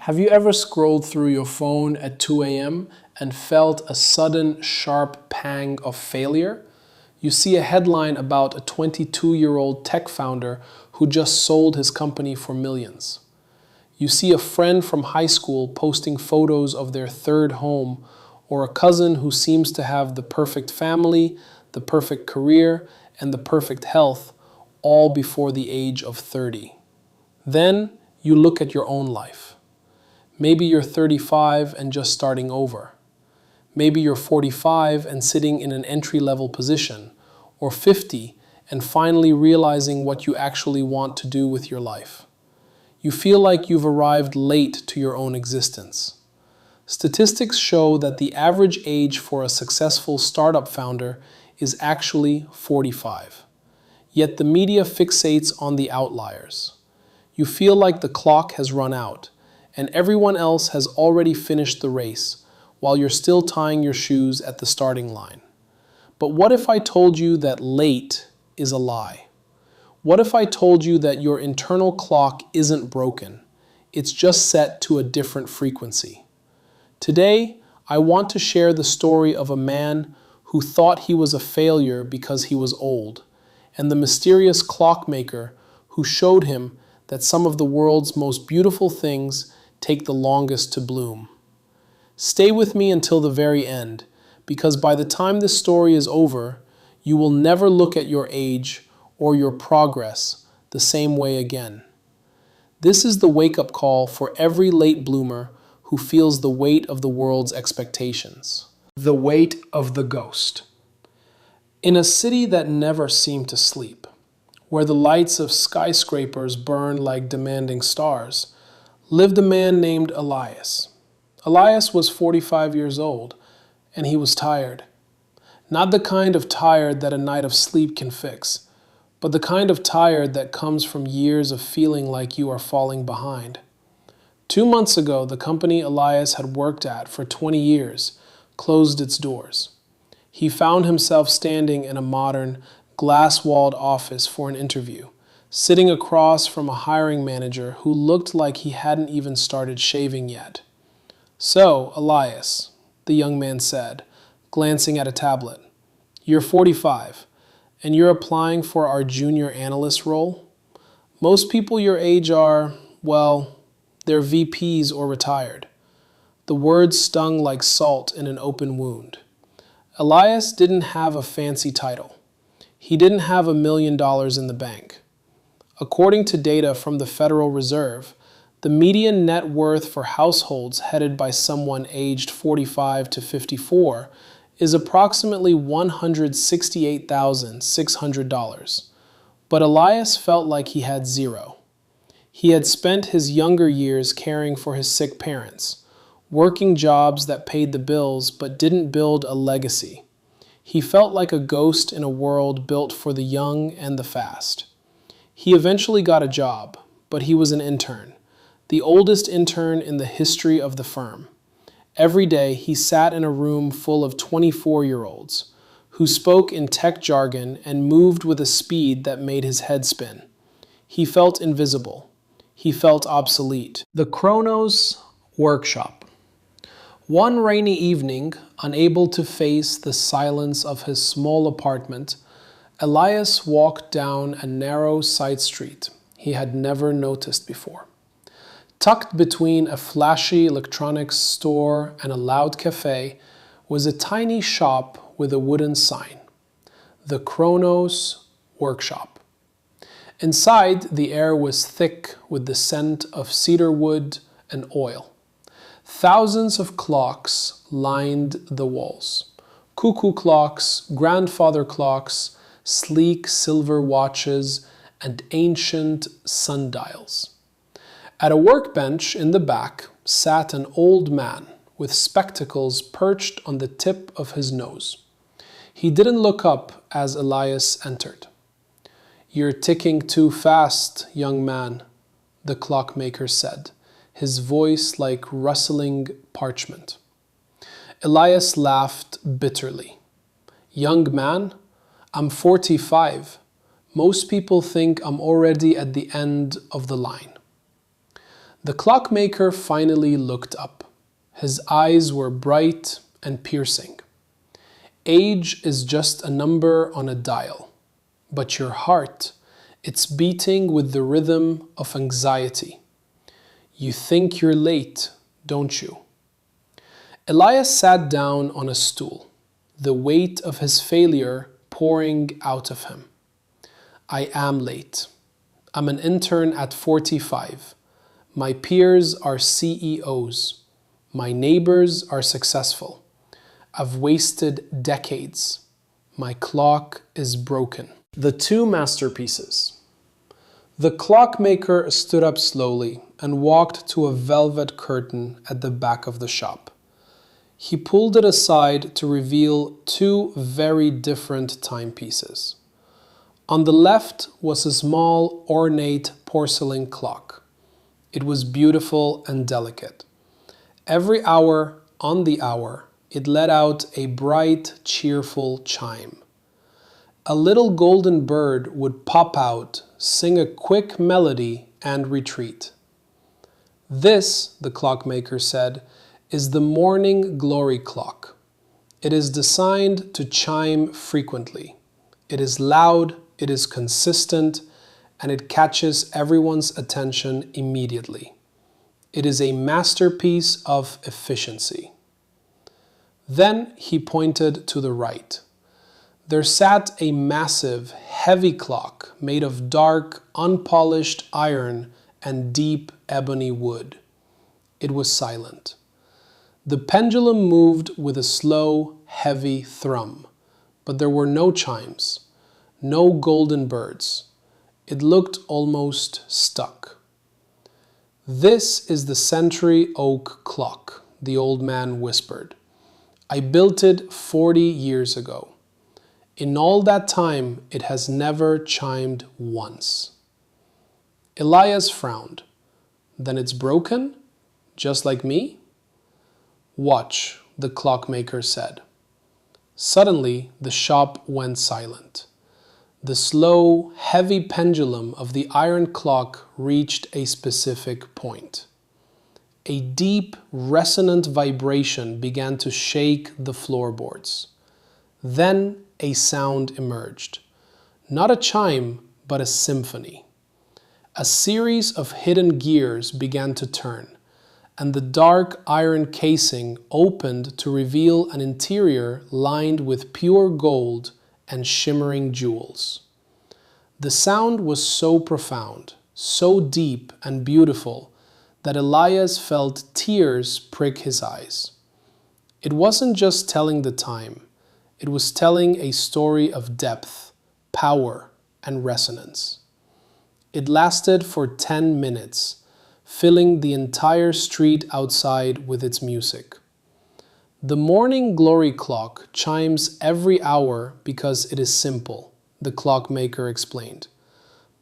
Have you ever scrolled through your phone at 2 a.m. and felt a sudden, sharp pang of failure? You see a headline about a 22-year-old tech founder who just sold his company for millions. You see a friend from high school posting photos of their third home, or a cousin who seems to have the perfect family, the perfect career, and the perfect health, all before the age of 30. Then you look at your own life. Maybe you're 35 and just starting over. Maybe you're 45 and sitting in an entry-level position, or 50 and finally realizing what you actually want to do with your life. You feel like you've arrived late to your own existence. Statistics show that the average age for a successful startup founder is actually 45. Yet the media fixates on the outliers. You feel like the clock has run out, and everyone else has already finished the race, while you're still tying your shoes at the starting line. But what if I told you that late is a lie? What if I told you that your internal clock isn't broken? It's just set to a different frequency. Today, I want to share the story of a man who thought he was a failure because he was old, and the mysterious clockmaker who showed him that some of the world's most beautiful things take the longest to bloom. Stay with me until the very end, because by the time this story is over, you will never look at your age or your progress the same way again. This is the wake-up call for every late bloomer who feels the weight of the world's expectations. The weight of the ghost. In a city that never seemed to sleep, where the lights of skyscrapers burned like demanding stars, lived a man named Elias. Elias was 45 years old, and he was tired. Not the kind of tired that a night of sleep can fix, but the kind of tired that comes from years of feeling like you are falling behind. 2 months ago, the company Elias had worked at for 20 years closed its doors. He found himself standing in a modern, glass-walled office for an interview, sitting across from a hiring manager who looked like he hadn't even started shaving yet. "So, Elias," the young man said, glancing at a tablet, "you're 45, and you're applying for our junior analyst role? Most people your age are, well, they're VPs or retired." The words stung like salt in an open wound. Elias didn't have a fancy title. He didn't have $1 million in the bank. According to data from the Federal Reserve, the median net worth for households headed by someone aged 45 to 54 is approximately $168,600. But Elias felt like he had zero. He had spent his younger years caring for his sick parents, working jobs that paid the bills but didn't build a legacy. He felt like a ghost in a world built for the young and the fast. He eventually got a job, but he was an intern, the oldest intern in the history of the firm. Every day, he sat in a room full of 24-year-olds who spoke in tech jargon and moved with a speed that made his head spin. He felt invisible. He felt obsolete. The Chronos Workshop. One rainy evening, unable to face the silence of his small apartment, Elias walked down a narrow side street he had never noticed before. Tucked between a flashy electronics store and a loud cafe was a tiny shop with a wooden sign, the Chronos Workshop. Inside, the air was thick with the scent of cedar wood and oil. Thousands of clocks lined the walls. Cuckoo clocks, grandfather clocks, sleek silver watches, and ancient sundials. At a workbench in the back sat an old man with spectacles perched on the tip of his nose. He didn't look up as Elias entered. "You're ticking too fast, young man," the clockmaker said, his voice like rustling parchment. Elias laughed bitterly. "Young man? I'm 45. Most people think I'm already at the end of the line." The clockmaker finally looked up. His eyes were bright and piercing. Age is just a number on a dial, but your heart, it's beating with the rhythm of anxiety. You think you're late, don't you? Elias sat down on a stool, the weight of his failure pouring out of him. I am late. I'm an intern at 45. My peers are CEOs. My neighbors are successful. I've wasted decades. My clock is broken. The two masterpieces. The clockmaker stood up slowly and walked to a velvet curtain at the back of the shop. He pulled it aside to reveal two very different timepieces. On the left was a small, ornate porcelain clock. It was beautiful and delicate. Every hour, on the hour, it let out a bright, cheerful chime. A little golden bird would pop out, sing a quick melody, and retreat. This, the clockmaker said, is the morning glory clock. It is designed to chime frequently. It is loud, it is consistent, and it catches everyone's attention immediately. It is a masterpiece of efficiency. Then he pointed to the right. There sat a massive, heavy clock made of dark, unpolished iron and deep ebony wood. It was silent. The pendulum moved with a slow, heavy thrum, but there were no chimes, no golden birds. It looked almost stuck. This is the century oak clock, the old man whispered. I built it 40 years ago. In all that time, it has never chimed once. Elias frowned. Then it's broken? Just like me? Watch, the clockmaker said. Suddenly, the shop went silent. The slow, heavy pendulum of the iron clock reached a specific point. A deep, resonant vibration began to shake the floorboards. Then a sound emerged. Not a chime, but a symphony. A series of hidden gears began to turn, and the dark iron casing opened to reveal an interior lined with pure gold and shimmering jewels. The sound was so profound, so deep and beautiful that Elias felt tears prick his eyes. It wasn't just telling the time, it was telling a story of depth, power, and resonance. It lasted for 10 minutes, filling the entire street outside with its music. The morning glory clock chimes every hour because it is simple, the clockmaker explained.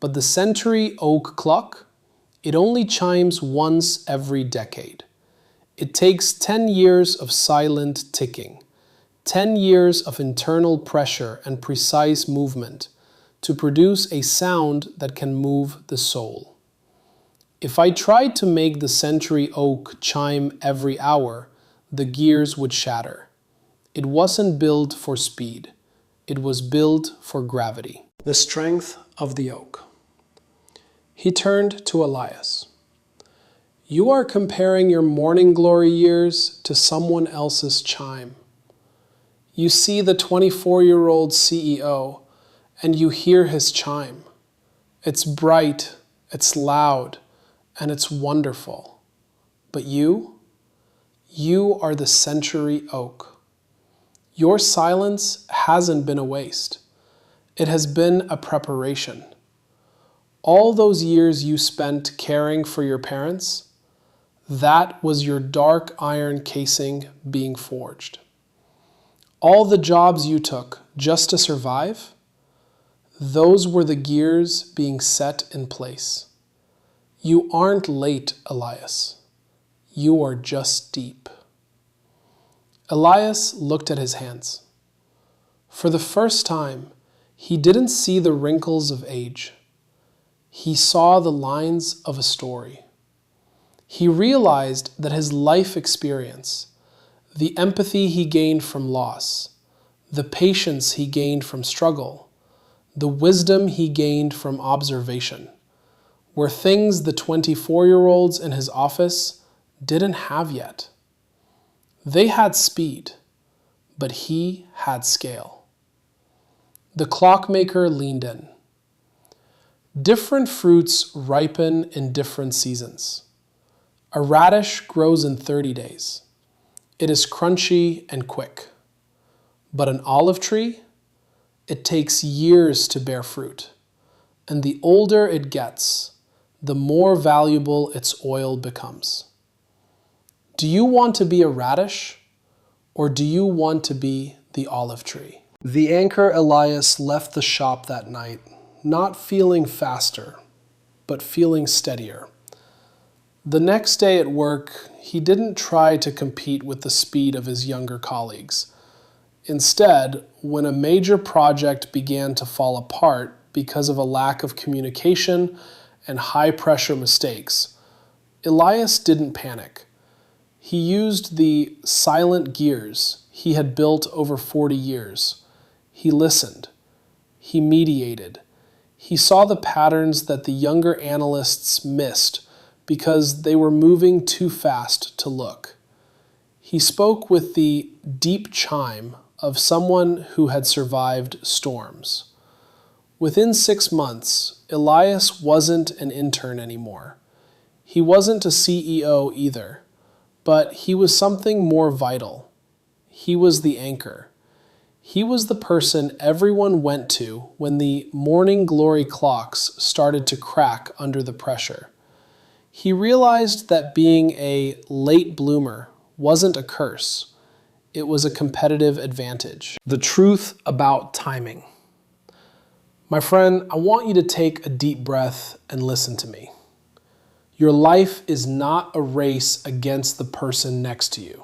But the century oak clock, it only chimes once every decade. It takes 10 years of silent ticking, 10 years of internal pressure and precise movement to produce a sound that can move the soul. If I tried to make the century oak chime every hour, the gears would shatter. It wasn't built for speed. It was built for gravity. The strength of the oak. He turned to Elias. You are comparing your morning glory years to someone else's chime. You see the 24-year-old CEO and you hear his chime. It's bright, it's loud, and it's wonderful. But you are the century oak. Your silence hasn't been a waste. It has been a preparation. All those years you spent caring for your parents, that was your dark iron casing being forged. All the jobs you took just to survive, those were the gears being set in place. You aren't late, Elias. You are just deep. Elias looked at his hands. For the first time, he didn't see the wrinkles of age. He saw the lines of a story. He realized that his life experience, the empathy he gained from loss, the patience he gained from struggle, the wisdom he gained from observation, were things the 24-year-olds in his office didn't have yet. They had speed, but he had scale. The clockmaker leaned in. Different fruits ripen in different seasons. A radish grows in 30 days. It is crunchy and quick. But an olive tree, it takes years to bear fruit. And the older it gets, the more valuable its oil becomes. Do you want to be a radish, or do you want to be the olive tree? The anchor Elias left the shop that night, not feeling faster, but feeling steadier. The next day at work, he didn't try to compete with the speed of his younger colleagues. Instead, when a major project began to fall apart because of a lack of communication and high-pressure mistakes, Elias didn't panic. He used the silent gears he had built over 40 years. He listened. He mediated. He saw the patterns that the younger analysts missed because they were moving too fast to look. He spoke with the deep chime of someone who had survived storms. Within 6 months, Elias wasn't an intern anymore. He wasn't a CEO either, but he was something more vital. He was the anchor. He was the person everyone went to when the morning glory clocks started to crack under the pressure. He realized that being a late bloomer wasn't a curse. It was a competitive advantage. The truth about timing. My friend, I want you to take a deep breath and listen to me. Your life is not a race against the person next to you.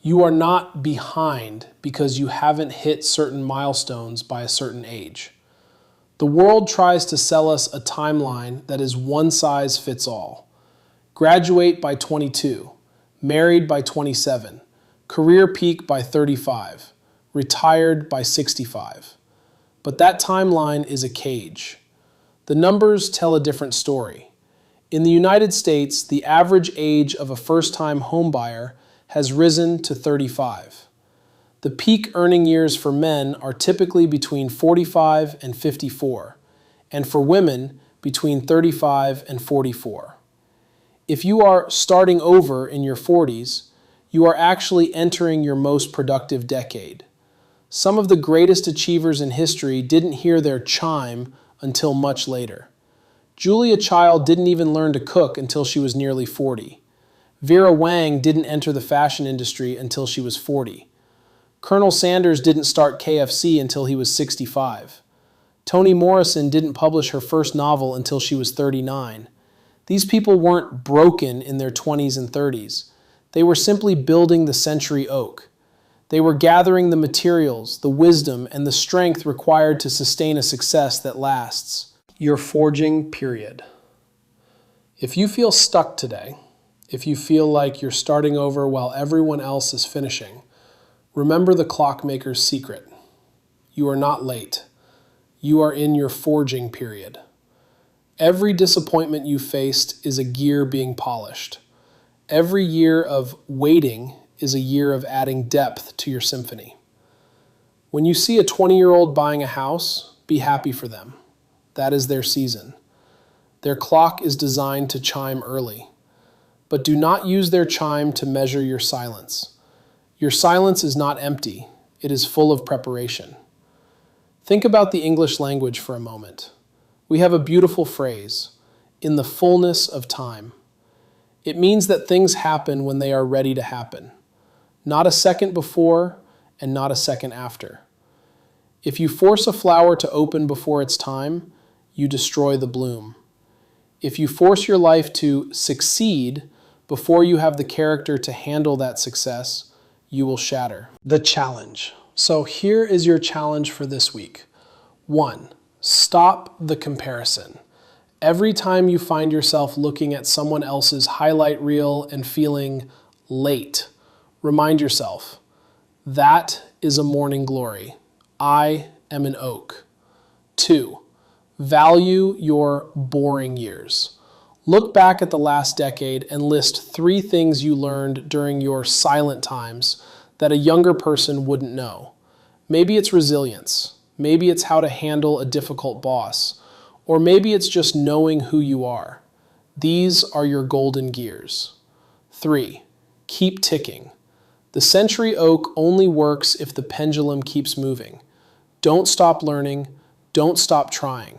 You are not behind because you haven't hit certain milestones by a certain age. The world tries to sell us a timeline that is one size fits all. Graduate by 22, married by 27, career peak by 35, retired by 65. But that timeline is a cage. The numbers tell a different story. In the United States, the average age of a first-time homebuyer has risen to 35. The peak earning years for men are typically between 45 and 54, and for women, between 35 and 44. If you are starting over in your 40s, you are actually entering your most productive decade. Some of the greatest achievers in history didn't hear their chime until much later. Julia Child didn't even learn to cook until she was nearly 40. Vera Wang didn't enter the fashion industry until she was 40. Colonel Sanders didn't start KFC until he was 65. Toni Morrison didn't publish her first novel until she was 39. These people weren't broken in their 20s and 30s. They were simply building the century oak. They were gathering the materials, the wisdom, and the strength required to sustain a success that lasts. Your forging period. If you feel stuck today, if you feel like you're starting over while everyone else is finishing, remember the clockmaker's secret. You are not late. You are in your forging period. Every disappointment you faced is a gear being polished. Every year of waiting is a year of adding depth to your symphony. When you see a 20-year-old buying a house, be happy for them. That is their season. Their clock is designed to chime early. But do not use their chime to measure your silence. Your silence is not empty. It is full of preparation. Think about the English language for a moment. We have a beautiful phrase, in the fullness of time. It means that things happen when they are ready to happen. Not a second before and not a second after. If you force a flower to open before its time, you destroy the bloom. If you force your life to succeed before you have the character to handle that success, you will shatter. The challenge. So here is your challenge for this week. 1. Stop the comparison. Every time you find yourself looking at someone else's highlight reel and feeling late, remind yourself, that is a morning glory. I am an oak. 2, value your boring years. Look back at the last decade and list 3 things you learned during your silent times that a younger person wouldn't know. Maybe it's resilience. Maybe it's how to handle a difficult boss. Or maybe it's just knowing who you are. These are your golden gears. 3, keep ticking. The century oak only works if the pendulum keeps moving. Don't stop learning. Don't stop trying.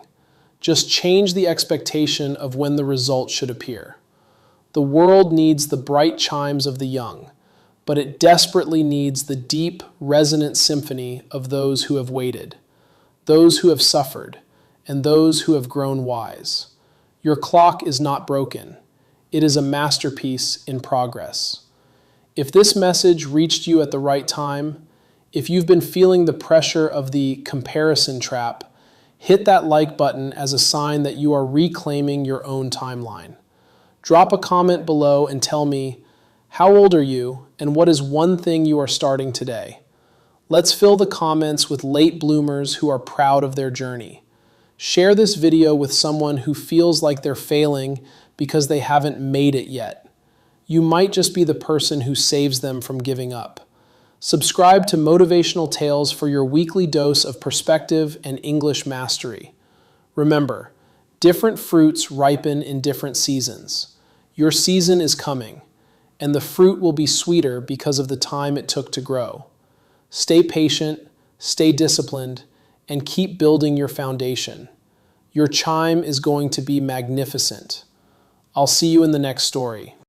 Just change the expectation of when the result should appear. The world needs the bright chimes of the young, but it desperately needs the deep, resonant symphony of those who have waited, those who have suffered, and those who have grown wise. Your clock is not broken. It is a masterpiece in progress. If this message reached you at the right time, if you've been feeling the pressure of the comparison trap, hit that like button as a sign that you are reclaiming your own timeline. Drop a comment below and tell me, how old are you and what is one thing you are starting today? Let's fill the comments with late bloomers who are proud of their journey. Share this video with someone who feels like they're failing because they haven't made it yet. You might just be the person who saves them from giving up. Subscribe to Motivational Tales for your weekly dose of perspective and English mastery. Remember, different fruits ripen in different seasons. Your season is coming, and the fruit will be sweeter because of the time it took to grow. Stay patient, stay disciplined, and keep building your foundation. Your chime is going to be magnificent. I'll see you in the next story.